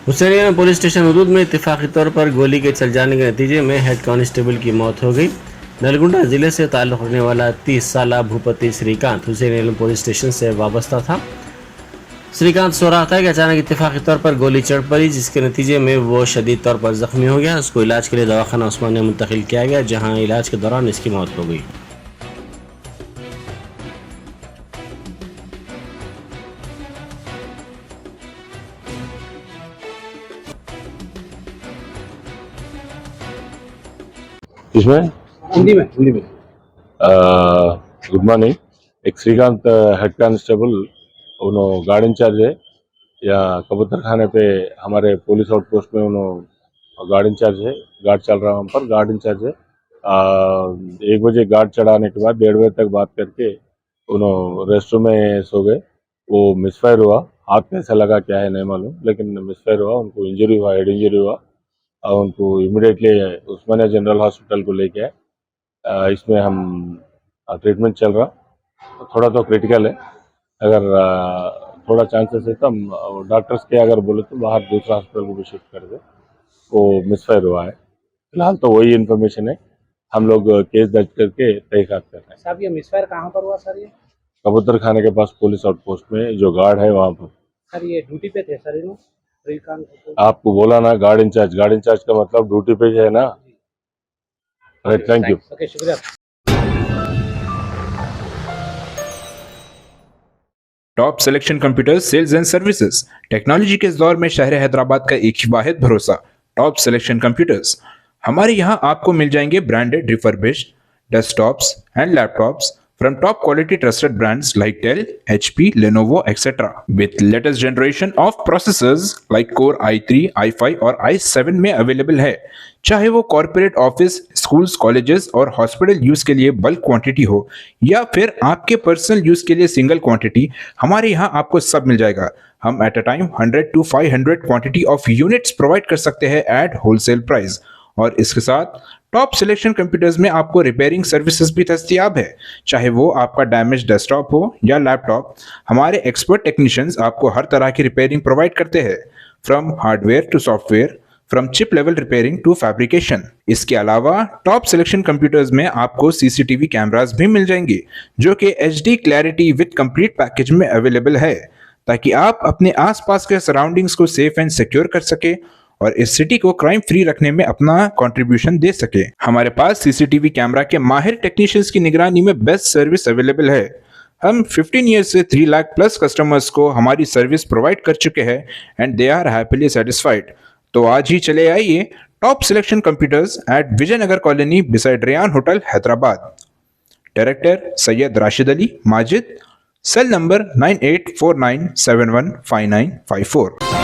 Husainiya police station हदूद में इत्तेफाकी तौर पर गोली के चल जाने के नतीजे में हेड कांस्टेबल की मौत हो गई। नलगुंडा जिले से ताल्लुक़ रखने वाला 30 साला भूपति श्रीकांत हुसैनिया पुलिस स्टेशन से वाबस्ता था। श्रीकांत सो रहा था कि अचानक इत्तेफाकी तौर पर गोली चढ़ पड़ी, जिसके नतीजे में वो शदीद तौर पर जख्मी हो गया। उसको इलाज के लिए दवाखाना उस्मानिया मुंतकिल किया गया, जहाँ इलाज के दौरान इसकी मौत हो गई। इसमें हिंदी में गुड मॉर्निंग। एक श्रीकांत हेड कांस्टेबल उन्होंने गार्ड इंचार्ज है या कबूतर खाने पे हमारे पुलिस आउटपोस्ट में उन्होंने गार्ड इंचार्ज है। गार्ड चल रहा वहाँ पर गार्ड इंचार्ज है। 1 बजे गार्ड चढ़ाने के बाद 1:30 बजे तक बात करके उन्होंने रेस्ट रूम में सो गए। वो मिसफायर हुआ, हाथ कैसा लगा क्या है नहीं मालूम, लेकिन मिसफायर हुआ, उनको इंजरी हुआ, हेड इंजरी हुआ और उनको इमिडिएटली उस्मानिया जनरल हॉस्पिटल को लेके आए। इसमें हम ट्रीटमेंट चल रहा, थोड़ा तो क्रिटिकल है। अगर थोड़ा चांसेस है तो हम डॉक्टर्स के अगर बोले तो बाहर दूसरा हॉस्पिटल को भी शिफ्ट कर दे। वो मिसफायर हुआ है, फिलहाल तो वही इन्फॉर्मेशन है। हम लोग केस दर्ज करके तहकीकात कर रहे हैं। साहब ये मिसफायर कहाँ पर हुआ सर? ये कबूतर खाने के पास पुलिस आउटपोस्ट में जो गार्ड है वहाँ पर। सर ये ड्यूटी पे थे सर, इन्हों श्रीकांत आपको बोला ना गार्ड इंचार्ज का मतलब ड्यूटी पे है ना। Right, thank you. ओके, शुक्रिया। Top selection computers sales and services. Technology के इस दौर में शहर हैदराबाद का एक ही वाहिद भरोसा, टॉप सिलेक्शन कंप्यूटर्स। हमारे यहाँ आपको मिल जाएंगे branded refurbished desktops and laptops from top quality trusted brands like Dell, HP, Lenovo, etc. with latest generation of processors like Core i3, i5 और i7 में अवेलेबल है। चाहे वो कॉर्पोरेट ऑफिस, स्कूल्स, कॉलेजेस और हॉस्पिटल यूज के लिए bulk quantity हो या फिर आपके पर्सनल यूज के लिए सिंगल क्वांटिटी, हमारे यहाँ आपको सब मिल जाएगा। हम at a time 100 to 500 quantity of units provide कर सकते हैं एट होलसेल प्राइस। और इसके साथ टॉप सिलेक्शन कंप्यूटर्स में आपको रिपेयरिंग सर्विसेज भी दस्तियाब है। चाहे वो आपका डैमेज डेस्कटॉप हो या लैपटॉप, हमारे एक्सपर्ट टेक्नीशियंस आपको हर तरह की रिपेयरिंग प्रोवाइड करते हैं, from hardware to software, from chip level repairing to fabrication. इसके अलावा टॉप सिलेक्शन कंप्यूटर्स में आपको सीसीटीवी कैमरास भी मिल जाएंगे, जो कि HD clarity with complete package में अवेलेबल है, ताकि आप अपने आसपास के सराउंडिंग्स को सेफ एंड सिक्योर कर सके और इस सिटी को क्राइम फ्री रखने में अपना कंट्रीब्यूशन दे सके। हमारे पास सीसीटीवी कैमरा के माहिर टेक्नीशियंस की निगरानी में बेस्ट सर्विस अवेलेबल है। हम 15 ईयर्स से 3 लाख प्लस कस्टमर्स को हमारी सर्विस प्रोवाइड कर चुके हैं and they are happily satisfied. तो आज ही चले आइए top selection computers at Vijayanagar colony beside Ryan hotel Hyderabad. Director Syed Rashid Ali Majid, cell number 9849715954।